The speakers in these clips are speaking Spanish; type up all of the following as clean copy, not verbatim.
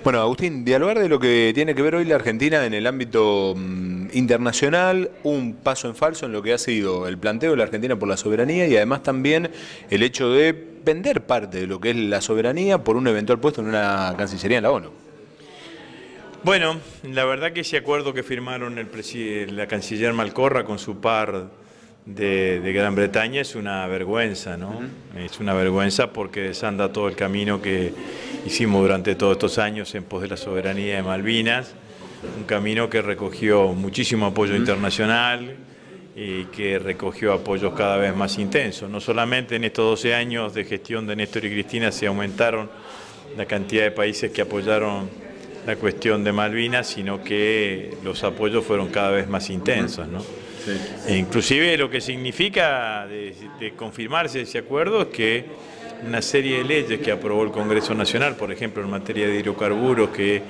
Bueno, Agustín, dialogar de lo que tiene que ver hoy la Argentina en el ámbito internacional, un paso en falso en lo que ha sido el planteo de la Argentina por la soberanía y además también el hecho de vender parte de lo que es la soberanía por un eventual puesto en una cancillería en la ONU. Bueno, la verdad que ese acuerdo que firmaron la canciller Malcorra con su par de Gran Bretaña es una vergüenza, ¿no? Es una vergüenza porque desanda todo el camino que hicimos durante todos estos años en pos de la soberanía de Malvinas, un camino que recogió muchísimo apoyo internacional y que recogió apoyos cada vez más intensos. No solamente en estos 12 años de gestión de Néstor y Cristina se aumentaron la cantidad de países que apoyaron la cuestión de Malvinas, sino que los apoyos fueron cada vez más intensos, ¿no? Sí. E inclusive lo que significa de confirmarse ese acuerdo es que una serie de leyes que aprobó el Congreso Nacional, por ejemplo en materia de hidrocarburos, que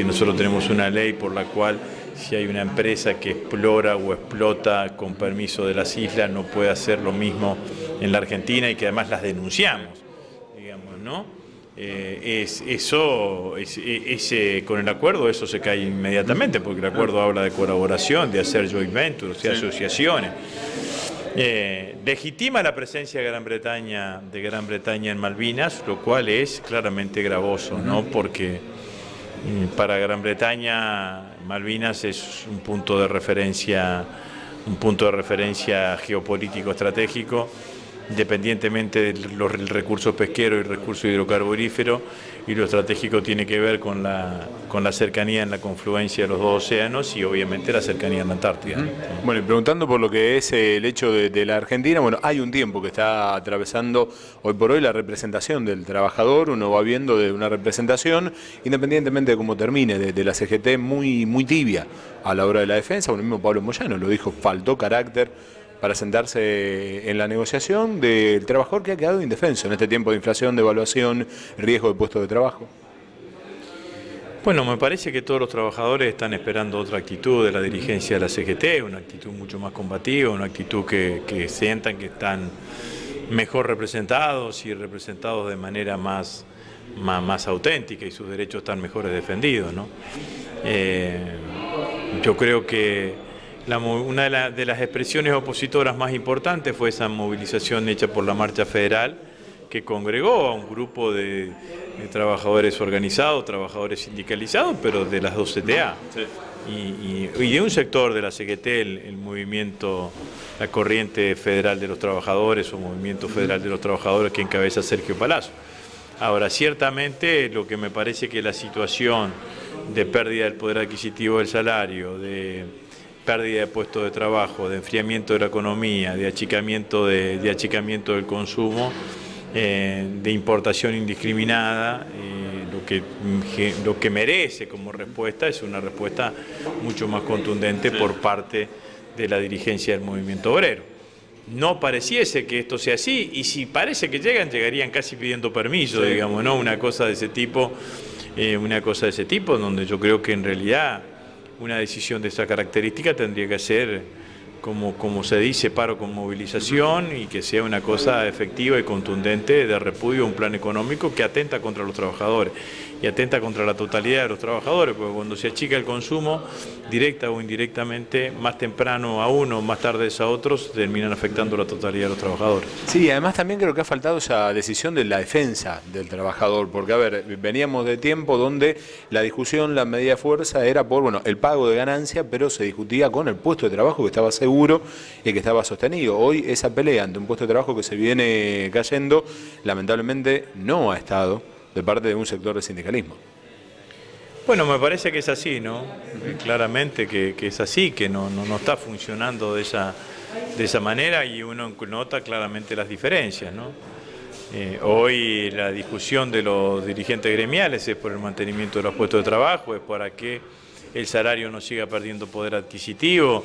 nosotros tenemos una ley por la cual si hay una empresa que explora o explota con permiso de las islas no puede hacer lo mismo en la Argentina y que además las denunciamos, digamos, ¿no? Con el acuerdo eso se cae inmediatamente, porque el acuerdo habla de colaboración, de hacer joint ventures, de asociaciones. Legitima la presencia de Gran Bretaña en Malvinas, lo cual es claramente gravoso, ¿no? Porque para Gran Bretaña Malvinas es un punto de referencia geopolítico estratégico, independientemente del recurso pesquero y el recurso hidrocarburífero, y lo estratégico tiene que ver con la cercanía en la confluencia de los dos océanos y obviamente la cercanía en la Antártida. Bueno, y preguntando por lo que es el hecho de la Argentina, bueno, hay un tiempo que está atravesando hoy por hoy la representación del trabajador, uno va viendo de una representación, independientemente de cómo termine, de la CGT muy tibia a la hora de la defensa. Bueno, el mismo Pablo Moyano lo dijo, faltó carácter para sentarse en la negociación del trabajador que ha quedado indefenso en este tiempo de inflación, devaluación, riesgo de puestos de trabajo. Bueno, me parece que todos los trabajadores están esperando otra actitud de la dirigencia de la CGT, una actitud mucho más combativa, una actitud que sientan que están mejor representados y representados de manera más auténtica y sus derechos están mejores defendidos, ¿no? Yo creo que una de las expresiones opositoras más importantes fue esa movilización hecha por la Marcha Federal, que congregó a un grupo de trabajadores organizados, trabajadores sindicalizados, pero de las dos CTA. Sí. Y de un sector de la CGT, el movimiento, la Corriente Federal de los Trabajadores o Movimiento Federal de los Trabajadores que encabeza Sergio Palazzo. Ahora, ciertamente lo que me parece que la situación de pérdida del poder adquisitivo del salario, de pérdida de puestos de trabajo, de enfriamiento de la economía, de achicamiento del consumo, de importación indiscriminada, lo que merece como respuesta es una respuesta mucho más contundente por parte de la dirigencia del movimiento obrero. No pareciese que esto sea así, y si parece que llegarían casi pidiendo permiso, sí, digamos, ¿no? Una cosa de ese tipo, donde yo creo que en realidad una decisión de esta característica tendría que ser, como se dice, paro con movilización, y que sea una cosa efectiva y contundente de repudio a un plan económico que atenta contra los trabajadores y atenta contra la totalidad de los trabajadores, porque cuando se achica el consumo, directa o indirectamente, más temprano a uno, más tarde a otros, terminan afectando la totalidad de los trabajadores. Sí, además también creo que ha faltado esa decisión de la defensa del trabajador, porque a ver, veníamos de tiempo donde la discusión, la medida de fuerza era por, bueno, el pago de ganancia, pero se discutía con el puesto de trabajo que estaba seguro y que estaba sostenido. Hoy esa pelea ante un puesto de trabajo que se viene cayendo, lamentablemente no ha estado de parte de un sector del sindicalismo. Bueno, me parece que es así, ¿no? Claramente que es así, que no está funcionando de esa manera, y uno nota claramente las diferencias, ¿no? Hoy la discusión de los dirigentes gremiales es por el mantenimiento de los puestos de trabajo, es para que el salario no siga perdiendo poder adquisitivo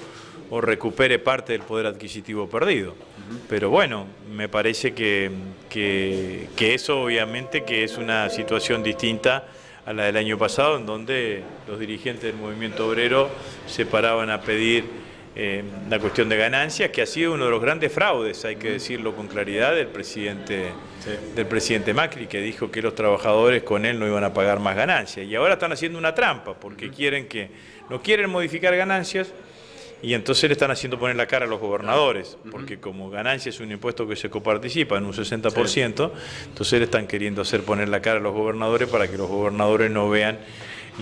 o recupere parte del poder adquisitivo perdido. Pero bueno, me parece que eso obviamente que es una situación distinta a la del año pasado, en donde los dirigentes del movimiento obrero se paraban a pedir la cuestión de ganancias, que ha sido uno de los grandes fraudes, hay que decirlo con claridad, del presidente Macri, que dijo que los trabajadores con él no iban a pagar más ganancias. Y ahora están haciendo una trampa, porque no quieren modificar ganancias, y entonces le están haciendo poner la cara a los gobernadores, porque como ganancia es un impuesto que se coparticipa en un 60%, entonces le están queriendo hacer poner la cara a los gobernadores para que los gobernadores no vean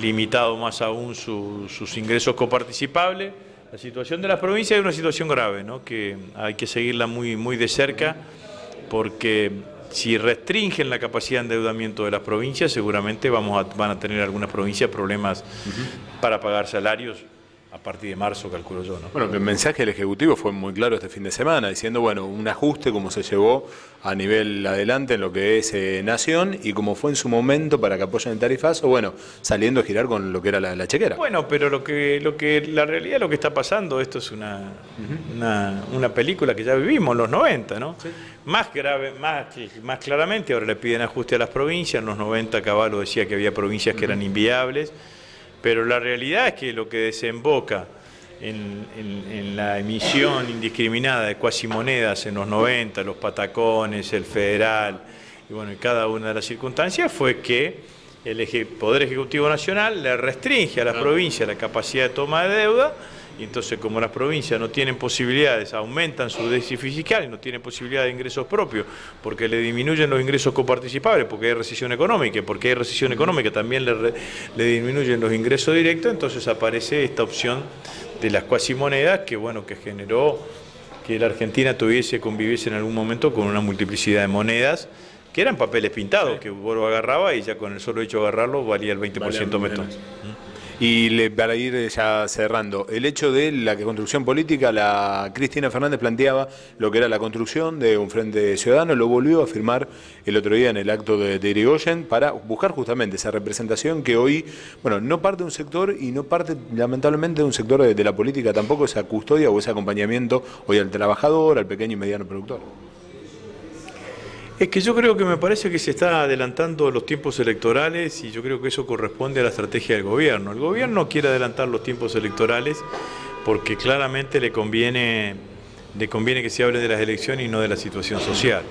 limitado más aún sus ingresos coparticipables. La situación de las provincias es una situación grave, ¿no? Que hay que seguirla muy, muy de cerca, porque si restringen la capacidad de endeudamiento de las provincias, seguramente van a tener algunas provincias problemas para pagar salarios a partir de marzo, calculo yo, ¿no? Bueno, que el mensaje del Ejecutivo fue muy claro este fin de semana, diciendo, bueno, un ajuste como se llevó a nivel adelante en lo que es Nación y como fue en su momento para que apoyen el tarifazo, bueno, saliendo a girar con lo que era la chequera. Bueno, pero la realidad, lo que está pasando, esto es una película que ya vivimos en los 90, ¿no? Sí. Más grave, más claramente, ahora le piden ajuste a las provincias. En los 90 Cavallo decía que había provincias que eran inviables. Pero la realidad es que lo que desemboca en la emisión indiscriminada de cuasimonedas en los 90, los patacones, el federal, y bueno, en cada una de las circunstancias, fue que el Poder Ejecutivo Nacional le restringe a las provincias la capacidad de toma de deuda, y entonces como las provincias no tienen posibilidades, aumentan su déficit fiscal y no tienen posibilidad de ingresos propios, porque le disminuyen los ingresos coparticipables, porque hay recesión económica, y porque hay recesión económica también le disminuyen los ingresos directos, entonces aparece esta opción de las cuasimonedas que, bueno, que generó que la Argentina conviviese en algún momento con una multiplicidad de monedas, que eran papeles pintados, que vos lo agarraba y ya con el solo hecho de agarrarlo valía el 20% menos. Y para ir ya cerrando, el hecho de la construcción política, la Cristina Fernández planteaba lo que era la construcción de un frente ciudadano, lo volvió a afirmar el otro día en el acto de Irigoyen para buscar justamente esa representación que hoy, bueno, no parte de un sector y no parte lamentablemente de un sector de la política, tampoco esa custodia o ese acompañamiento hoy al trabajador, al pequeño y mediano productor. Es que yo creo que me parece que se está adelantando los tiempos electorales y yo creo que eso corresponde a la estrategia del gobierno. El gobierno quiere adelantar los tiempos electorales porque claramente le conviene que se hable de las elecciones y no de la situación social.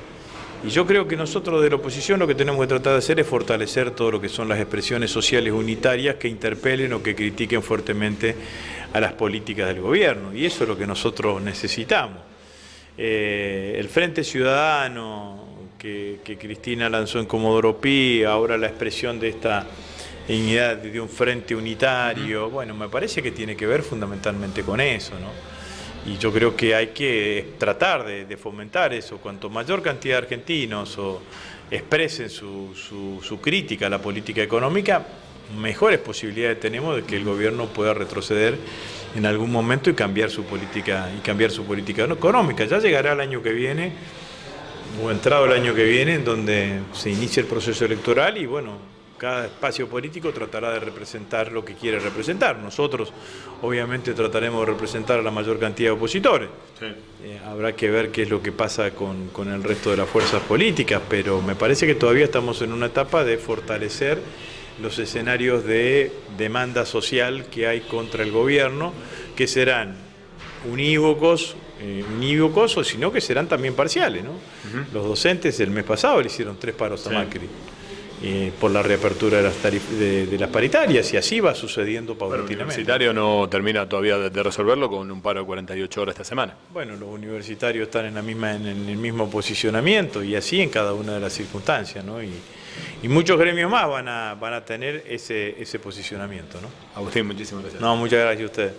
Y yo creo que nosotros de la oposición lo que tenemos que tratar de hacer es fortalecer todo lo que son las expresiones sociales unitarias que interpelen o que critiquen fuertemente a las políticas del gobierno. Y eso es lo que nosotros necesitamos. El Frente Ciudadano que Cristina lanzó en Comodoro Pi, ahora la expresión de esta unidad de un frente unitario, bueno, me parece que tiene que ver fundamentalmente con eso, ¿no? Y yo creo que hay que tratar de fomentar eso. Cuanto mayor cantidad de argentinos expresen su crítica a la política económica, mejores posibilidades tenemos de que el gobierno pueda retroceder en algún momento y cambiar su política económica. Ya llegará el año que viene, o entrado el año que viene, en donde se inicia el proceso electoral y bueno, cada espacio político tratará de representar lo que quiere representar. Nosotros obviamente trataremos de representar a la mayor cantidad de opositores. Sí. Habrá que ver qué es lo que pasa con el resto de las fuerzas políticas, pero me parece que todavía estamos en una etapa de fortalecer los escenarios de demanda social que hay contra el gobierno, que serán unívocos o sino que serán también parciales, ¿no? Los docentes el mes pasado le hicieron 3 paros a Macri por la reapertura de las paritarias y así va sucediendo paulatinamente. El universitario no termina todavía de resolverlo con un paro de 48 horas esta semana. Bueno, los universitarios están en el mismo posicionamiento y así en cada una de las circunstancias, ¿no? Y muchos gremios más van a tener ese posicionamiento, ¿no? Agustín, muchísimas gracias. No, muchas gracias a usted.